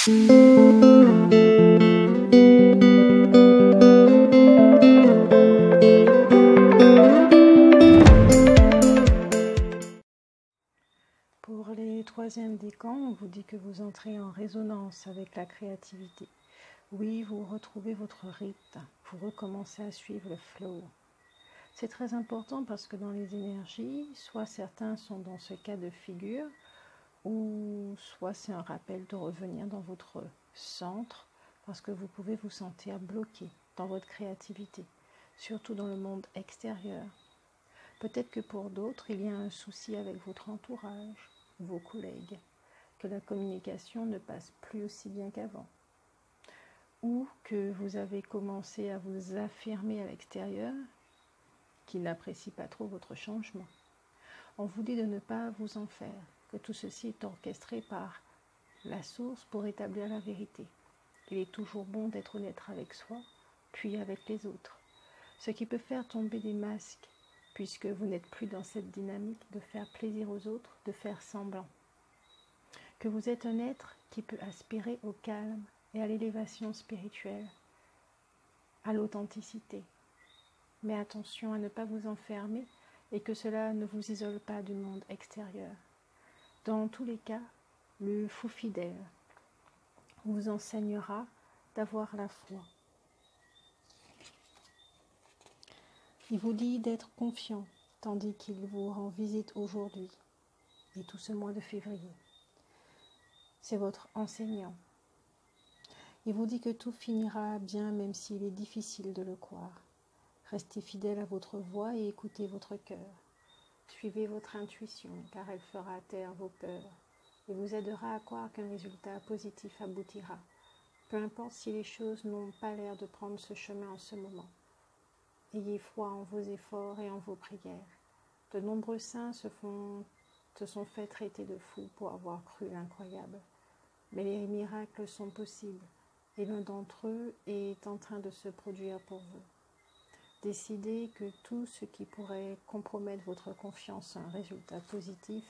Pour les troisièmes décans, on vous dit que vous entrez en résonance avec la créativité. Oui, vous retrouvez votre rythme, vous recommencez à suivre le flow. C'est très important parce que dans les énergies, soit certains sont dans ce cas de figure, ou soit c'est un rappel de revenir dans votre centre parce que vous pouvez vous sentir bloqué dans votre créativité, surtout dans le monde extérieur. Peut-être que pour d'autres, il y a un souci avec votre entourage, vos collègues, que la communication ne passe plus aussi bien qu'avant, ou que vous avez commencé à vous affirmer à l'extérieur, qu'ils n'apprécient pas trop votre changement. On vous dit de ne pas vous en faire, que tout ceci est orchestré par la source pour établir la vérité. Il est toujours bon d'être honnête avec soi, puis avec les autres, ce qui peut faire tomber des masques, puisque vous n'êtes plus dans cette dynamique de faire plaisir aux autres, de faire semblant. Que vous êtes un être qui peut aspirer au calme et à l'élévation spirituelle, à l'authenticité. Mais attention à ne pas vous enfermer et que cela ne vous isole pas du monde extérieur. Dans tous les cas, le fou fidèle vous enseignera d'avoir la foi. Il vous dit d'être confiant, tandis qu'il vous rend visite aujourd'hui et tout ce mois de février. C'est votre enseignant. Il vous dit que tout finira bien même s'il est difficile de le croire. Restez fidèle à votre voix et écoutez votre cœur. Suivez votre intuition car elle fera taire vos peurs et vous aidera à croire qu'un résultat positif aboutira. Peu importe si les choses n'ont pas l'air de prendre ce chemin en ce moment. Ayez foi en vos efforts et en vos prières. De nombreux saints se sont fait traiter de fous pour avoir cru l'incroyable. Mais les miracles sont possibles et l'un d'entre eux est en train de se produire pour vous. Décidez que tout ce qui pourrait compromettre votre confiance en un résultat positif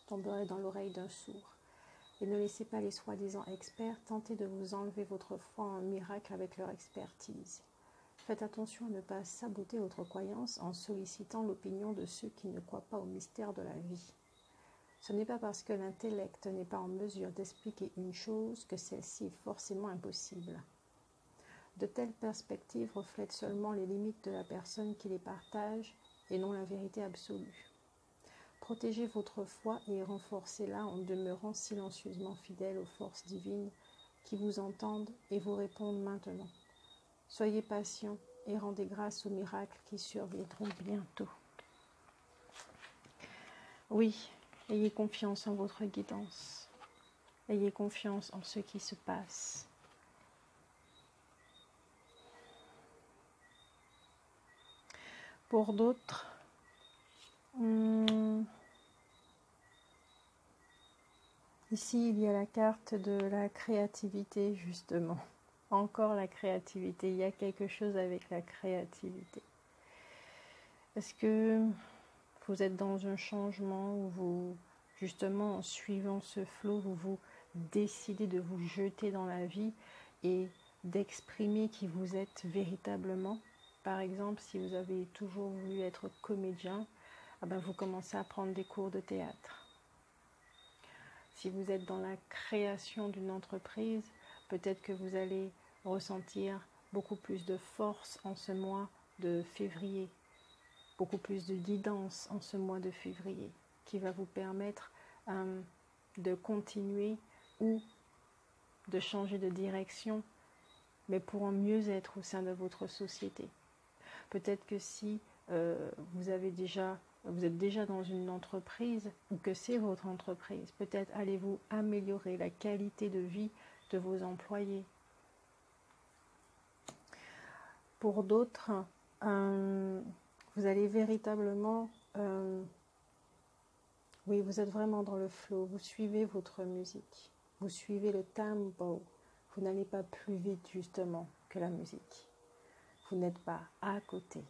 tomberait dans l'oreille d'un sourd. Et ne laissez pas les soi-disant experts tenter de vous enlever votre foi en un miracle avec leur expertise. Faites attention à ne pas saboter votre croyance en sollicitant l'opinion de ceux qui ne croient pas au mystère de la vie. Ce n'est pas parce que l'intellect n'est pas en mesure d'expliquer une chose que celle-ci est forcément impossible. De telles perspectives reflètent seulement les limites de la personne qui les partage et non la vérité absolue. Protégez votre foi et renforcez-la en demeurant silencieusement fidèle aux forces divines qui vous entendent et vous répondent maintenant. Soyez patient et rendez grâce aux miracles qui surviendront bientôt. Oui, ayez confiance en votre guidance. Ayez confiance en ce qui se passe. Pour d'autres, ici il y a la carte de la créativité justement. Encore la créativité, il y a quelque chose avec la créativité. Est-ce que vous êtes dans un changement où vous, justement en suivant ce flot, vous décidez de vous jeter dans la vie et d'exprimer qui vous êtes véritablement? Par exemple, si vous avez toujours voulu être comédien, vous commencez à prendre des cours de théâtre. Si vous êtes dans la création d'une entreprise, peut-être que vous allez ressentir beaucoup plus de force en ce mois de février, beaucoup plus de guidance en ce mois de février, qui va vous permettre de continuer ou de changer de direction, mais pour en mieux être au sein de votre société. Peut-être que si vous êtes déjà dans une entreprise ou que c'est votre entreprise, peut-être allez-vous améliorer la qualité de vie de vos employés. Pour d'autres, vous allez véritablement, oui, vous êtes vraiment dans le flow, vous suivez votre musique, vous suivez le tempo, vous n'allez pas plus vite justement que la musique. Vous n'êtes pas à côté.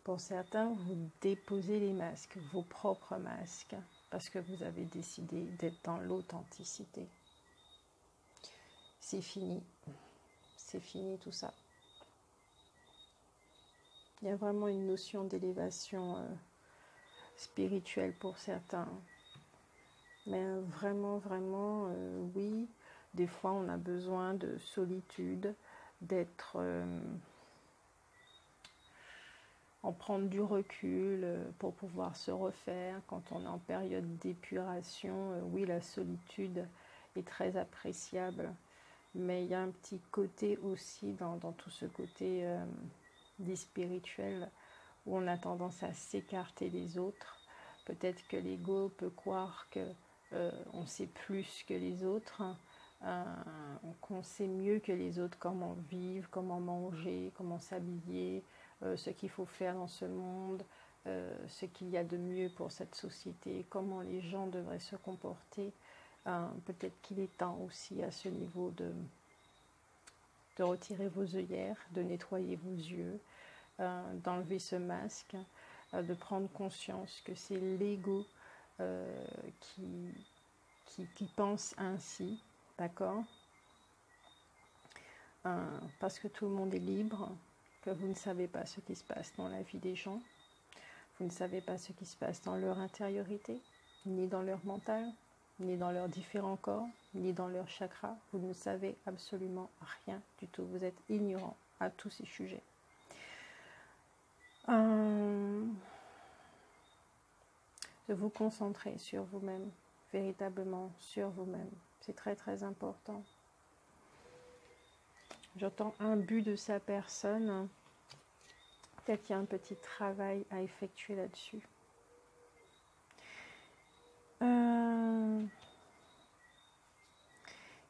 Pour certains, vous déposez les masques, vos propres masques, parce que vous avez décidé d'être dans l'authenticité. C'est fini tout ça. Il y a vraiment une notion d'élévation spirituelle pour certains. Mais vraiment, oui, des fois on a besoin de solitude, d'être, en prendre du recul pour pouvoir se refaire. Quand on est en période d'épuration, oui, la solitude est très appréciable. Mais il y a un petit côté aussi dans tout ce côté dit spirituel où on a tendance à s'écarter des autres. Peut-être que l'ego peut croire que on sait plus que les autres, qu'on sait mieux que les autres comment vivre, comment manger, comment s'habiller, ce qu'il faut faire dans ce monde, ce qu'il y a de mieux pour cette société, comment les gens devraient se comporter. Peut-être qu'il est temps aussi à ce niveau de retirer vos œillères, de nettoyer vos yeux, d'enlever ce masque, de prendre conscience que c'est l'ego qui pense ainsi, d'accord, parce que tout le monde est libre, que vous ne savez pas ce qui se passe dans la vie des gens, vous ne savez pas ce qui se passe dans leur intériorité, ni dans leur mental, ni dans leurs différents corps, ni dans leurs chakras. Vous ne savez absolument rien du tout. Vous êtes ignorant à tous ces sujets. De vous concentrer sur vous-même, véritablement sur vous-même. C'est très très important. J'entends un but de sa personne. Peut-être qu'il y a un petit travail à effectuer là-dessus.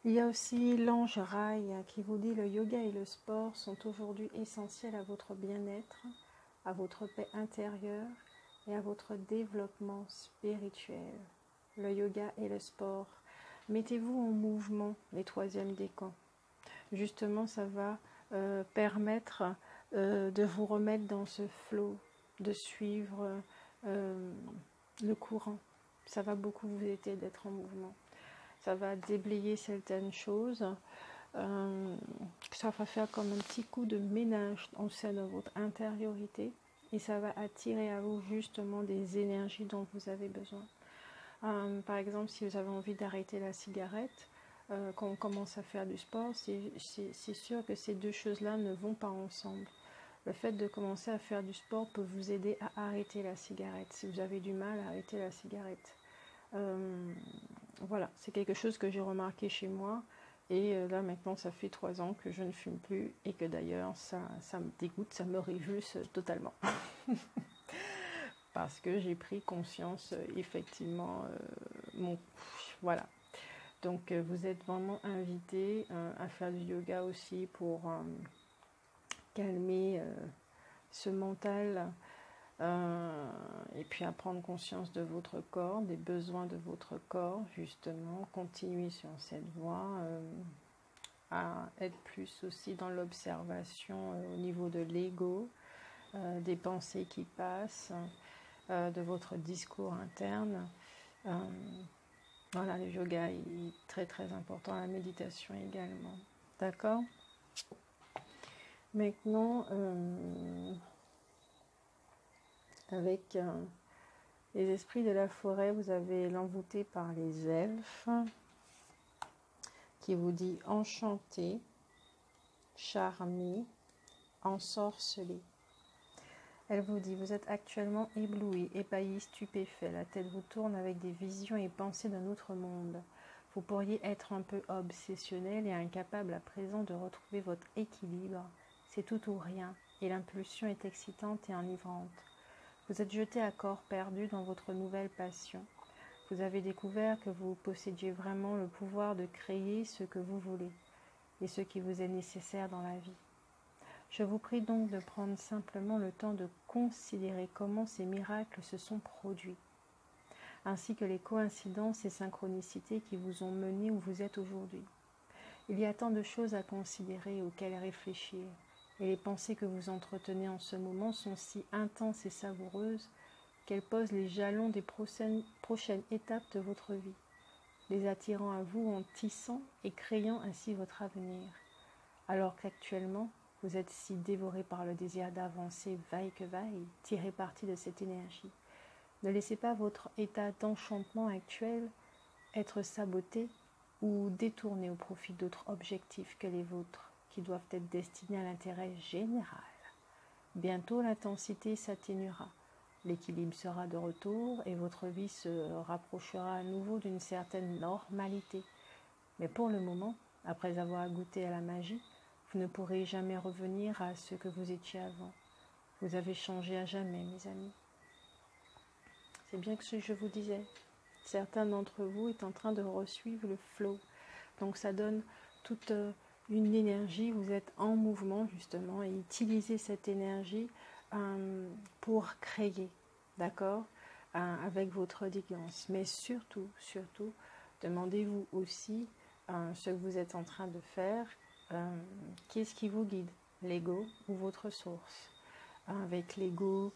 Il y a aussi l'ange Rai qui vous dit: le yoga et le sport sont aujourd'hui essentiels à votre bien-être, à votre paix intérieure et à votre développement spirituel. Le yoga et le sport. Mettez-vous en mouvement, les troisièmes décans. Justement, ça va permettre de vous remettre dans ce flow, de suivre le courant. Ça va beaucoup vous aider d'être en mouvement. Ça va déblayer certaines choses. Ça va faire comme un petit coup de ménage au sein de votre intériorité. Et ça va attirer à vous justement des énergies dont vous avez besoin. Par exemple, si vous avez envie d'arrêter la cigarette, quand on commence à faire du sport, c'est sûr que ces deux choses-là ne vont pas ensemble. Le fait de commencer à faire du sport peut vous aider à arrêter la cigarette, si vous avez du mal à arrêter la cigarette. Voilà, c'est quelque chose que j'ai remarqué chez moi. Et là, maintenant, ça fait 3 ans que je ne fume plus. Et que d'ailleurs, ça me dégoûte, ça me révulse totalement. Parce que j'ai pris conscience, effectivement, voilà. Donc, vous êtes vraiment invité à faire du yoga aussi pour calmer ce mental et puis à prendre conscience de votre corps, des besoins de votre corps, justement. Continuer sur cette voie, à être plus aussi dans l'observation au niveau de l'ego, des pensées qui passent, de votre discours interne. Voilà, le yoga est très très important, la méditation également. D'accord ? Maintenant, avec les esprits de la forêt, vous avez l'envoûté par les elfes qui vous dit enchanté, charmé, ensorcelé. Elle vous dit: vous êtes actuellement ébloui, ébahi, stupéfait. La tête vous tourne avec des visions et pensées d'un autre monde. Vous pourriez être un peu obsessionnel et incapable à présent de retrouver votre équilibre. C'est tout ou rien, et l'impulsion est excitante et enivrante. Vous êtes jeté à corps perdu dans votre nouvelle passion. Vous avez découvert que vous possédiez vraiment le pouvoir de créer ce que vous voulez et ce qui vous est nécessaire dans la vie. Je vous prie donc de prendre simplement le temps de considérer comment ces miracles se sont produits, ainsi que les coïncidences et synchronicités qui vous ont mené où vous êtes aujourd'hui. Il y a tant de choses à considérer, auxquelles réfléchir, et les pensées que vous entretenez en ce moment sont si intenses et savoureuses qu'elle pose les jalons des prochaines étapes de votre vie, les attirant à vous en tissant et créant ainsi votre avenir. Alors qu'actuellement, vous êtes si dévoré par le désir d'avancer, vaille que vaille, tirez parti de cette énergie. Ne laissez pas votre état d'enchantement actuel être saboté ou détourné au profit d'autres objectifs que les vôtres, qui doivent être destinés à l'intérêt général. Bientôt, l'intensité s'atténuera, l'équilibre sera de retour et votre vie se rapprochera à nouveau d'une certaine normalité. Mais pour le moment, après avoir goûté à la magie, vous ne pourrez jamais revenir à ce que vous étiez avant. Vous avez changé à jamais, mes amis. C'est bien que ce que je vous disais. Certains d'entre vous est en train de resuivre le flow. Donc ça donne toute une énergie, vous êtes en mouvement justement, et utilisez cette énergie pour créer, d'accord, avec votre audience. Mais surtout, demandez-vous aussi ce que vous êtes en train de faire, qu'est-ce qui vous guide, l'ego ou votre source. Avec l'ego,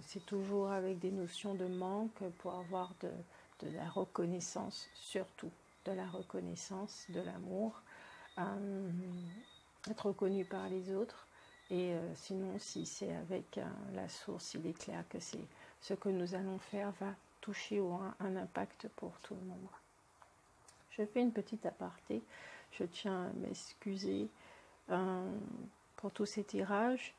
c'est toujours avec des notions de manque pour avoir de la reconnaissance, surtout de la reconnaissance, de l'amour, être reconnu par les autres. Et sinon, si c'est avec la source, il est clair que c'est ce que nous allons faire va toucher ou avoir un impact pour tout le monde. Je fais une petite aparté. Je tiens à m'excuser pour tous ces tirages.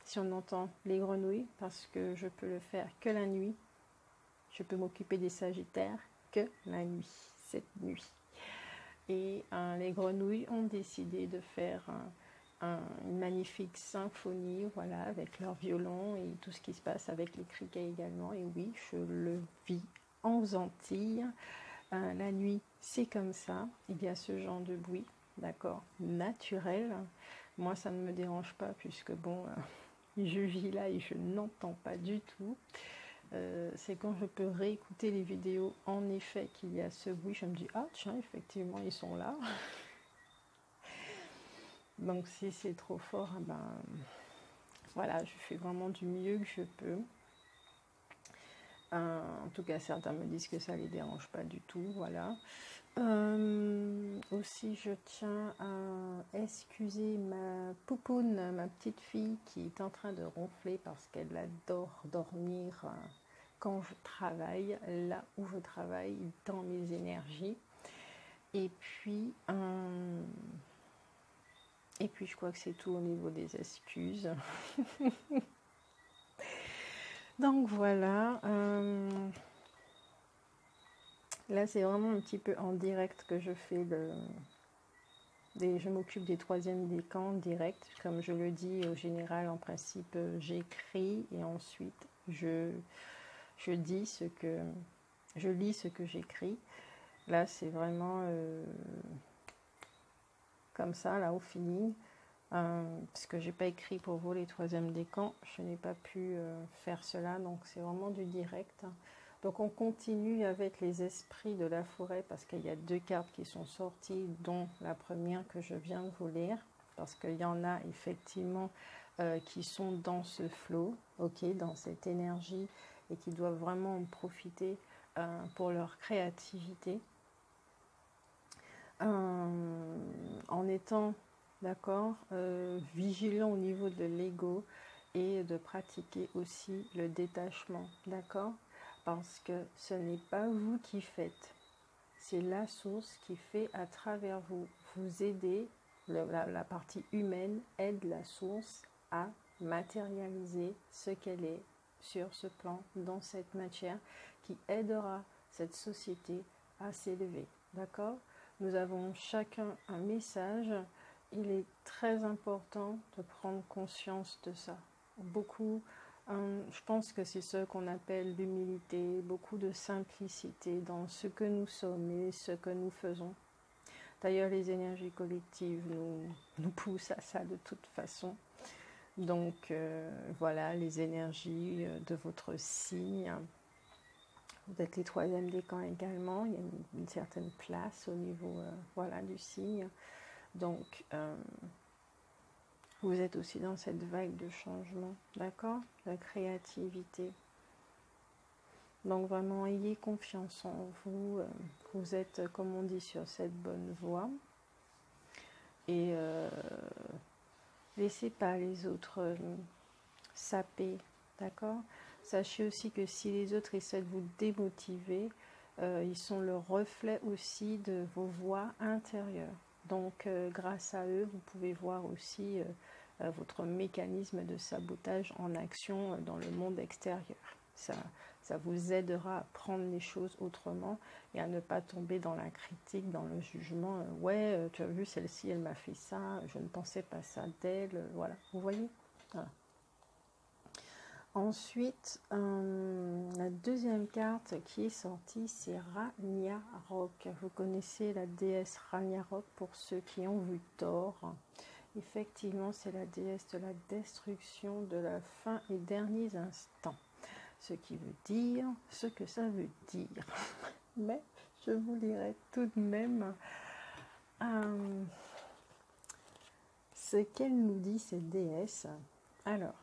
Si on entend les grenouilles, parce que je peux le faire que la nuit. Je peux m'occuper des sagittaires que la nuit, cette nuit. Et les grenouilles ont décidé de faire une magnifique symphonie, voilà, avec leur violon et tout ce qui se passe avec les criquets également. Et oui, je le vis en Antilles. La nuit, c'est comme ça. Il y a ce genre de bruit, d'accord, naturel. Moi, ça ne me dérange pas puisque, bon, je vis là et je n'entends pas du tout. C'est quand je peux réécouter les vidéos, en effet, qu'il y a ce bruit, je me dis, ah tiens, effectivement, ils sont là. Donc, si c'est trop fort, ben, voilà, je fais vraiment du mieux que je peux. En tout cas, certains me disent que ça ne les dérange pas du tout, voilà. Aussi, je tiens à excuser ma poupoune, ma petite fille, qui est en train de ronfler parce qu'elle adore dormir quand je travaille, là où je travaille, dans mes énergies. Et puis, je crois que c'est tout au niveau des excuses. Donc voilà. Là, c'est vraiment un petit peu en direct que je fais je m'occupe des troisièmes décans direct. Comme je le dis, au général, en principe, j'écris et ensuite, je lis ce que j'écris. Là, c'est vraiment comme ça, là, au feeling. Parce que j'ai pas écrit pour vous les troisièmes décans. Je n'ai pas pu faire cela, donc c'est vraiment du direct. Donc on continue avec les esprits de la forêt parce qu'il y a 2 cartes qui sont sorties, dont la première que je viens de vous lire, parce qu'il y en a effectivement qui sont dans ce flow, dans cette énergie et qui doivent vraiment en profiter pour leur créativité. En étant, d'accord, vigilant au niveau de l'ego et de pratiquer aussi le détachement, d'accord ? Parce que ce n'est pas vous qui faites, c'est la source qui fait à travers vous. Vous aidez, la partie humaine aide la source à matérialiser ce qu'elle est sur ce plan, dans cette matière, qui aidera cette société à s'élever. D'accord ? Nous avons chacun un message. Il est très important de prendre conscience de ça. Je pense que c'est ce qu'on appelle l'humilité, beaucoup de simplicité dans ce que nous sommes et ce que nous faisons. D'ailleurs, les énergies collectives nous poussent à ça de toute façon. Donc, voilà, les énergies de votre signe. Vous êtes les troisièmes décans également. Il y a une certaine place au niveau du signe. Donc, Vous êtes aussi dans cette vague de changement, d'accord? La créativité. Donc vraiment, ayez confiance en vous. Vous êtes, comme on dit, sur cette bonne voie. Et laissez pas les autres saper, d'accord? Sachez aussi que si les autres essaient de vous démotiver, ils sont le reflet aussi de vos voix intérieures. Donc, grâce à eux, vous pouvez voir aussi votre mécanisme de sabotage en action dans le monde extérieur. Ça vous aidera à prendre les choses autrement et à ne pas tomber dans la critique, dans le jugement. Ouais, tu as vu, celle-ci, elle m'a fait ça, je ne pensais pas ça d'elle. Voilà, vous voyez? Voilà. Ensuite, la deuxième carte qui est sortie, c'est Ragnarok. Vous connaissez la déesse Ragnarok pour ceux qui ont vu Thor. Effectivement, c'est la déesse de la destruction, de la fin et derniers instants. Ce qui veut dire ce que ça veut dire. Mais je vous lirai tout de même ce qu'elle nous dit, cette déesse. Alors,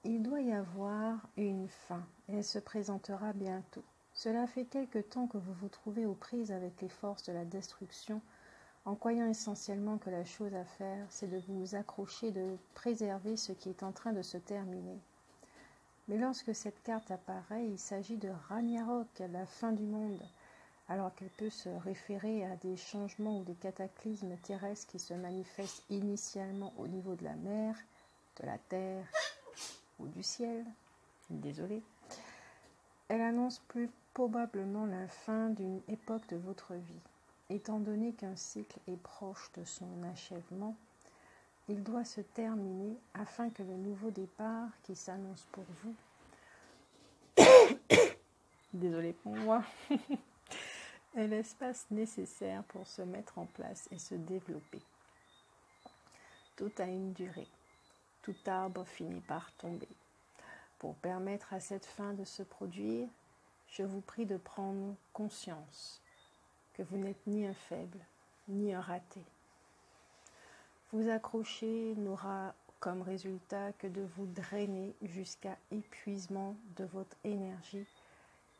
il doit y avoir une fin, et elle se présentera bientôt. Cela fait quelque temps que vous vous trouvez aux prises avec les forces de la destruction, en croyant essentiellement que la chose à faire, c'est de vous accrocher, de préserver ce qui est en train de se terminer. Mais lorsque cette carte apparaît, il s'agit de Ragnarok, la fin du monde, alors qu'elle peut se référer à des changements ou des cataclysmes terrestres qui se manifestent initialement au niveau de la mer, de la terre ou du ciel. Désolée. Elle annonce plus probablement la fin d'une époque de votre vie. Étant donné qu'un cycle est proche de son achèvement, il doit se terminer afin que le nouveau départ qui s'annonce pour vous, désolée pour moi, ait l'espace nécessaire pour se mettre en place et se développer. Tout a une durée. Tout arbre finit par tomber. Pour permettre à cette fin de se produire, je vous prie de prendre conscience que vous n'êtes ni un faible, ni un raté. Vous accrocher n'aura comme résultat que de vous drainer jusqu'à épuisement de votre énergie,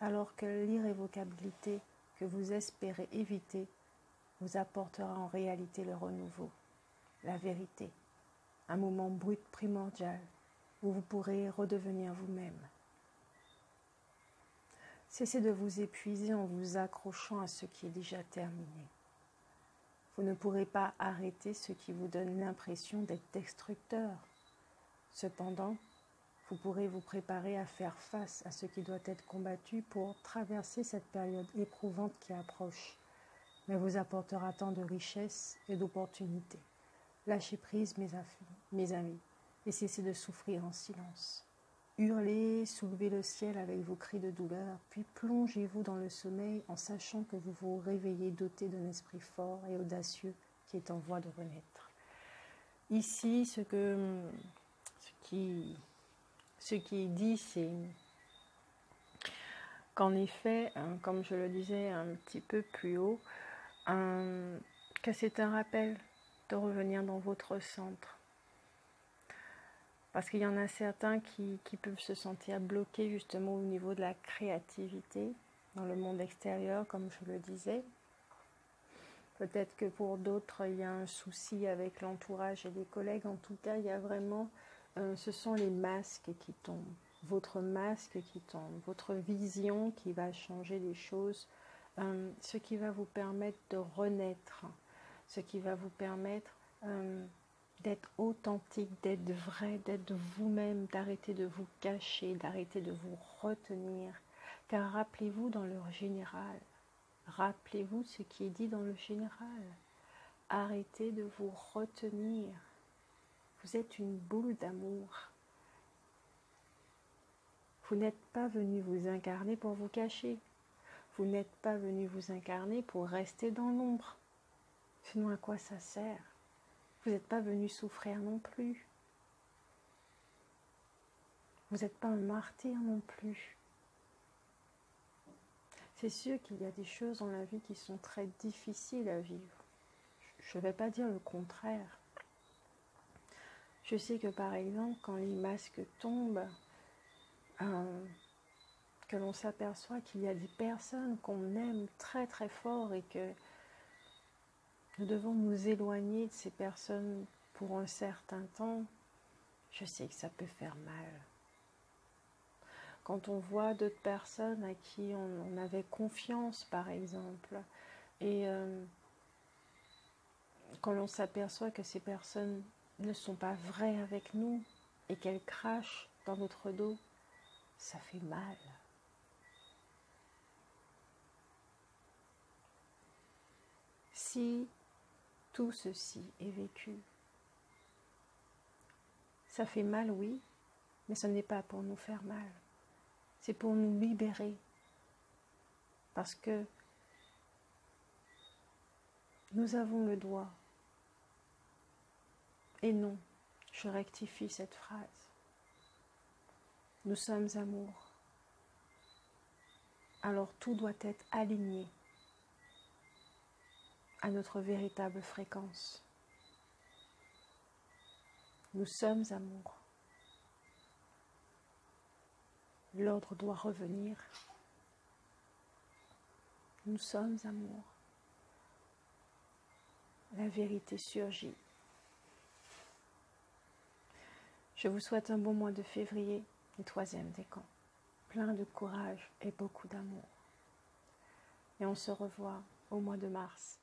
alors que l'irrévocabilité que vous espérez éviter vous apportera en réalité le renouveau, la vérité, un moment brut primordial où vous pourrez redevenir vous-même. Cessez de vous épuiser en vous accrochant à ce qui est déjà terminé. Vous ne pourrez pas arrêter ce qui vous donne l'impression d'être destructeur. Cependant, vous pourrez vous préparer à faire face à ce qui doit être combattu pour traverser cette période éprouvante qui approche, mais vous apportera tant de richesses et d'opportunités. Lâchez prise, mes amis, et cessez de souffrir en silence. Hurlez, soulevez le ciel avec vos cris de douleur, puis plongez-vous dans le sommeil en sachant que vous vous réveillez doté d'un esprit fort et audacieux qui est en voie de renaître. Ici, ce qui est dit, c'est qu'en effet, comme je le disais un petit peu plus haut, que c'est un rappel de revenir dans votre centre. Parce qu'il y en a certains qui peuvent se sentir bloqués justement au niveau de la créativité dans le monde extérieur, comme je le disais. Peut-être que pour d'autres, il y a un souci avec l'entourage et les collègues. En tout cas, il y a vraiment, ce sont les masques qui tombent. Votre masque qui tombe, votre vision qui va changer les choses, ce qui va vous permettre de renaître, ce qui va vous permettre d'être authentique, d'être vrai, d'être vous-même, d'arrêter de vous cacher, d'arrêter de vous retenir. Car rappelez-vous dans le général, rappelez-vous ce qui est dit dans le général. Arrêtez de vous retenir. Vous êtes une boule d'amour. Vous n'êtes pas venu vous incarner pour vous cacher. Vous n'êtes pas venu vous incarner pour rester dans l'ombre. Sinon, à quoi ça sert ? Vous n'êtes pas venu souffrir non plus. Vous n'êtes pas un martyr non plus. C'est sûr qu'il y a des choses dans la vie qui sont très difficiles à vivre. je ne vais pas dire le contraire. Je sais que par exemple, quand les masques tombent, que l'on s'aperçoit qu'il y a des personnes qu'on aime très très fort et que nous devons nous éloigner de ces personnes pour un certain temps, je sais que ça peut faire mal. Quand on voit d'autres personnes à qui on avait confiance, par exemple, et quand l'on s'aperçoit que ces personnes ne sont pas vraies avec nous et qu'elles crachent dans notre dos, ça fait mal. Si tout ceci est vécu, ça fait mal, oui, mais ce n'est pas pour nous faire mal. C'est pour nous libérer. Parce que nous avons le droit. Et non, je rectifie cette phrase. Nous sommes amour. Alors tout doit être aligné à notre véritable fréquence. Nous sommes amour. L'ordre doit revenir. Nous sommes amour. La vérité surgit. Je vous souhaite un bon mois de février, le 3e décan. Plein de courage et beaucoup d'amour. Et on se revoit au mois de mars.